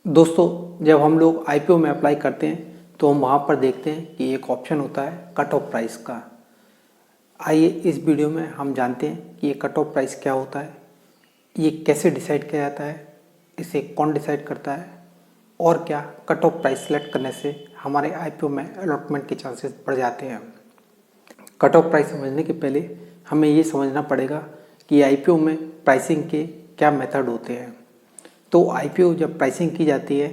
दोस्तों, जब हम लोग आईपीओ में अप्लाई करते हैं तो हम वहाँ पर देखते हैं कि एक ऑप्शन होता है कट ऑफ प्राइस का। आइए इस वीडियो में हम जानते हैं कि ये कट ऑफ प्राइस क्या होता है, ये कैसे डिसाइड किया जाता है, इसे कौन डिसाइड करता है और क्या कट ऑफ प्राइस सेलेक्ट करने से हमारे आईपीओ में अलॉटमेंट के चांसेस बढ़ जाते हैं। कट ऑफ प्राइस समझने के पहले हमें ये समझना पड़ेगा कि आईपीओ में प्राइसिंग के क्या मेथड होते हैं। तो आईपीओ जब प्राइसिंग की जाती है,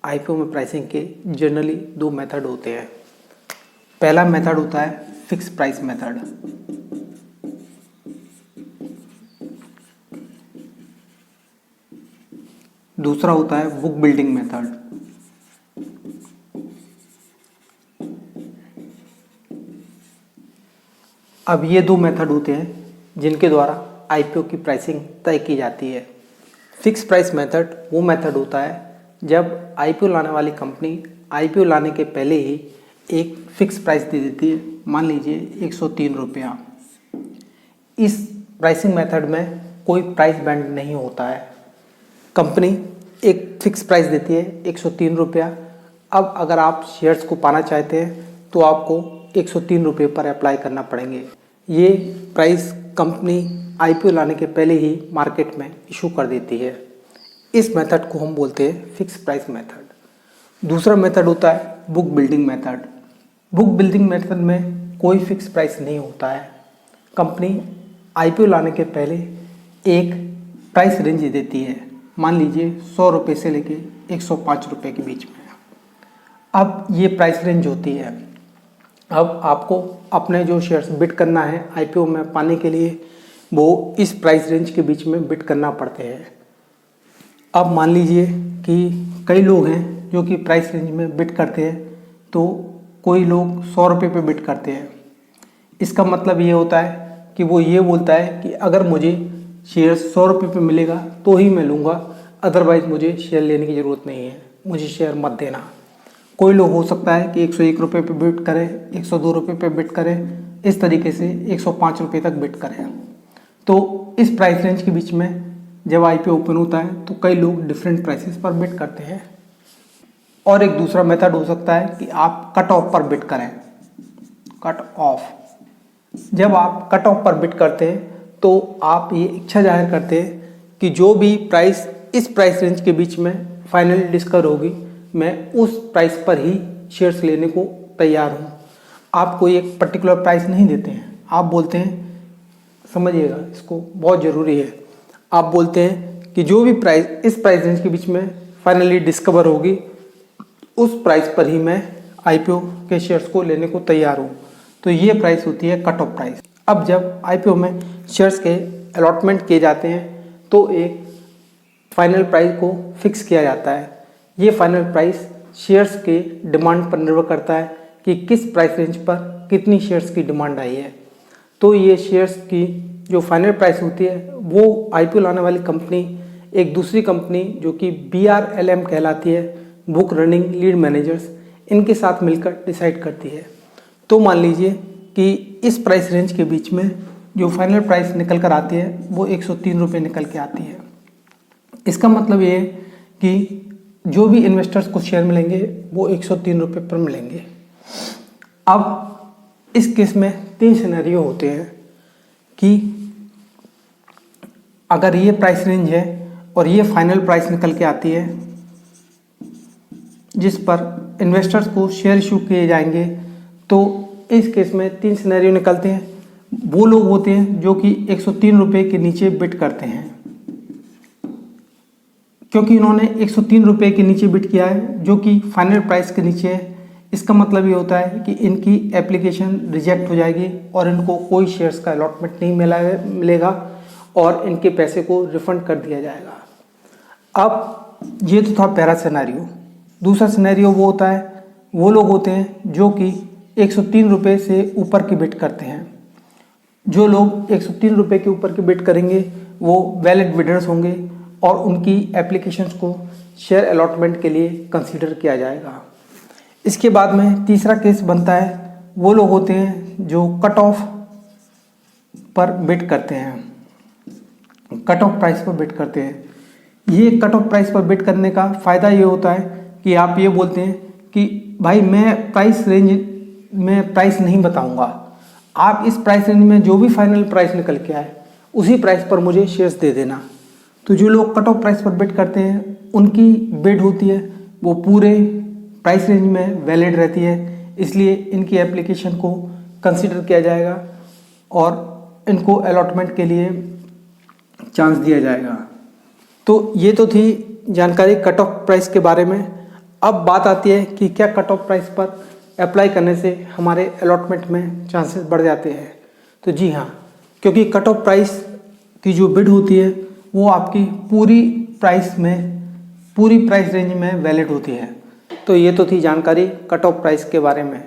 आईपीओ में प्राइसिंग के जनरली दो मेथड होते हैं। पहला मेथड होता है फिक्स प्राइस मेथड। दूसरा होता है बुक बिल्डिंग मेथड। अब ये दो मेथड होते हैं जिनके द्वारा आईपीओ की प्राइसिंग तय की जाती है। फिक्स प्राइस मेथड वो मेथड होता है जब आईपीओ लाने वाली कंपनी आईपीओ लाने के पहले ही एक फिक्स प्राइस दे देती है, मान लीजिए 103 रुपया। इस प्राइसिंग मेथड में कोई प्राइस बैंड नहीं होता है। कंपनी एक फिक्स प्राइस देती है 103 रुपया। अब अगर आप शेयर्स को पाना चाहते हैं तो आपको 103 रुपये पर अप्लाई करना पड़ेंगे। ये प्राइस कंपनी आईपीओ लाने के पहले ही मार्केट में इशू कर देती है। इस मेथड को हम बोलते हैं फिक्स प्राइस मेथड। दूसरा मेथड होता है book building method. Book building method में कोई फिक्स प्राइस नहीं होता है। कंपनी आईपीओ लाने के पहले एक प्राइस रेंज देती है, मान लीजिए 100 रुपये से लेके 105 रुपये के बीच में। अब ये प्राइस रेंज होती है। अब आपको अपने जो शेयर्स बिड करना है आईपीओ में पाने के लिए, वो इस प्राइस रेंज के बीच में बिड करना पड़ते हैं। अब मान लीजिए कि कई लोग हैं जो कि प्राइस रेंज में बिड करते हैं, तो कोई लोग 100 रुपये पे बिड करते हैं। इसका मतलब ये होता है कि वो ये बोलता है कि अगर मुझे शेयर 100 रुपये पे मिलेगा तो ही मैं लूँगा, अदरवाइज़ मुझे शेयर लेने की ज़रूरत नहीं है, मुझे शेयर मत देना। कोई लोग हो सकता है कि 101 रुपये पे बिड करें, 102 रुपये पे बिड करें, इस तरीके से 105 रुपये तक बिड करें। तो इस प्राइस रेंज के बीच में जब आईपीओ ओपन होता है तो कई लोग डिफरेंट प्राइसेस पर बिड करते हैं। और एक दूसरा मेथड हो सकता है कि आप कट ऑफ पर बिड करें। कट ऑफ, जब आप कट ऑफ पर बिड करते हैं तो आप ये इच्छा जाहिर करते हैं कि जो भी प्राइस इस प्राइस रेंज के बीच में फाइनली डिस्कवर होगी, मैं उस प्राइस पर ही शेयर्स लेने को तैयार हूँ। आप कोई एक पर्टिकुलर प्राइस नहीं देते हैं। आप बोलते हैं, समझिएगा इसको, बहुत ज़रूरी है। आप बोलते हैं कि जो भी प्राइस इस प्राइस रेंज के बीच में फाइनली डिस्कवर होगी, उस प्राइस पर ही मैं आईपीओ के शेयर्स को लेने को तैयार हूँ। तो ये प्राइस होती है कट ऑफ प्राइस। अब जब आईपीओ में शेयर्स के अलॉटमेंट किए जाते हैं तो एक फाइनल प्राइस को फिक्स किया जाता है। ये फाइनल प्राइस शेयर्स के डिमांड पर निर्भर करता है कि किस प्राइस रेंज पर कितनी शेयर्स की डिमांड आई है। तो ये शेयर्स की जो फाइनल प्राइस होती है वो आईपीओ लाने वाली कंपनी एक दूसरी कंपनी जो कि BRLM कहलाती है, बुक रनिंग लीड मैनेजर्स, इनके साथ मिलकर डिसाइड करती है। तो मान लीजिए कि इस प्राइस रेंज के बीच में जो फाइनल प्राइस निकल कर आती है वो 103 रुपये निकल के आती है। इसका मतलब ये है कि जो भी इन्वेस्टर्स को शेयर मिलेंगे वो 103 रुपये पर मिलेंगे। अब इस केस में 3 सिनेरियो होते हैं कि अगर ये प्राइस रेंज है और ये फाइनल प्राइस निकल के आती है जिस पर इन्वेस्टर्स को शेयर इशू किए जाएंगे, तो इस केस में 3 सिनेरियो निकलते हैं। वो लोग होते हैं जो कि 103 रुपये के नीचे बिड करते हैं। क्योंकि इन्होंने 103 रुपये के नीचे बिड किया है जो कि फाइनल प्राइस के नीचे है, इसका मतलब ये होता है कि इनकी एप्लीकेशन रिजेक्ट हो जाएगी और इनको कोई शेयर्स का अलॉटमेंट नहीं मिलेगा और इनके पैसे को रिफंड कर दिया जाएगा। अब ये तो था पहला सिनेरियो। दूसरा सिनेरियो वो होता है, वो लोग होते हैं जो कि 103 रुपये से ऊपर की बिड करते हैं। जो लोग 103 रुपये के ऊपर की बिड करेंगे वो वैलिड बिडर्स होंगे और उनकी एप्लीकेशंस को शेयर अलॉटमेंट के लिए कंसीडर किया जाएगा। इसके बाद में तीसरा केस बनता है, वो लोग होते हैं जो कट ऑफ पर बिड करते हैं, कट ऑफ प्राइस पर बिड करते हैं। ये कट ऑफ प्राइस पर बिड करने का फ़ायदा ये होता है कि आप ये बोलते हैं कि भाई मैं प्राइस रेंज में प्राइस नहीं बताऊंगा, आप इस प्राइस रेंज में जो भी फाइनल प्राइस निकल के आए उसी प्राइस पर मुझे शेयर्स दे देना। तो जो लोग कट ऑफ प्राइस पर बिड करते हैं उनकी बिड होती है वो पूरे प्राइस रेंज में वैलिड रहती है, इसलिए इनकी एप्लीकेशन को कंसिडर किया जाएगा और इनको अलॉटमेंट के लिए चांस दिया जाएगा। तो ये तो थी जानकारी कट ऑफ प्राइस के बारे में। अब बात आती है कि क्या कट ऑफ प्राइस पर अप्लाई करने से हमारे अलॉटमेंट में चांसेस बढ़ जाते हैं। तो जी हाँ, क्योंकि कट ऑफ प्राइस की जो बिड होती है वो आपकी पूरी प्राइस रेंज में वैलिड होती है। तो ये तो थी जानकारी कट ऑफ प्राइस के बारे में।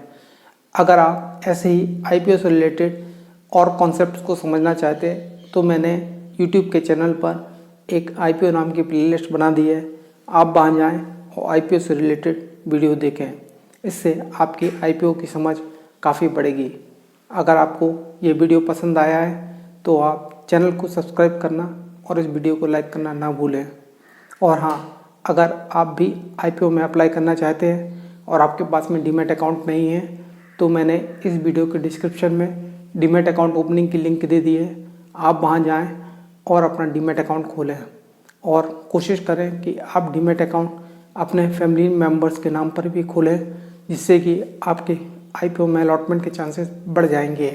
अगर आप ऐसे ही आईपीओ से रिलेटेड और कॉन्सेप्ट्स को समझना चाहते हैं तो मैंने यूट्यूब के चैनल पर एक आईपीओ नाम की प्लेलिस्ट बना दी है, आप वहाँ जाएं और आईपीओ से रिलेटेड वीडियो देखें। इससे आपकी आईपीओ की समझ काफ़ी बढ़ेगी। अगर आपको ये वीडियो पसंद आया है तो आप चैनल को सब्सक्राइब करना और इस वीडियो को लाइक करना ना भूलें। और हाँ, अगर आप भी आईपीओ में अप्लाई करना चाहते हैं और आपके पास में डीमैट अकाउंट नहीं है तो मैंने इस वीडियो के डिस्क्रिप्शन में डीमैट अकाउंट ओपनिंग की लिंक दे दी है, आप वहाँ जाएं और अपना डीमैट अकाउंट खोलें और कोशिश करें कि आप डीमैट अकाउंट अपने फैमिली मेम्बर्स के नाम पर भी खोलें, जिससे कि आपके आईपीओ में अलॉटमेंट के चांसेस बढ़ जाएंगे।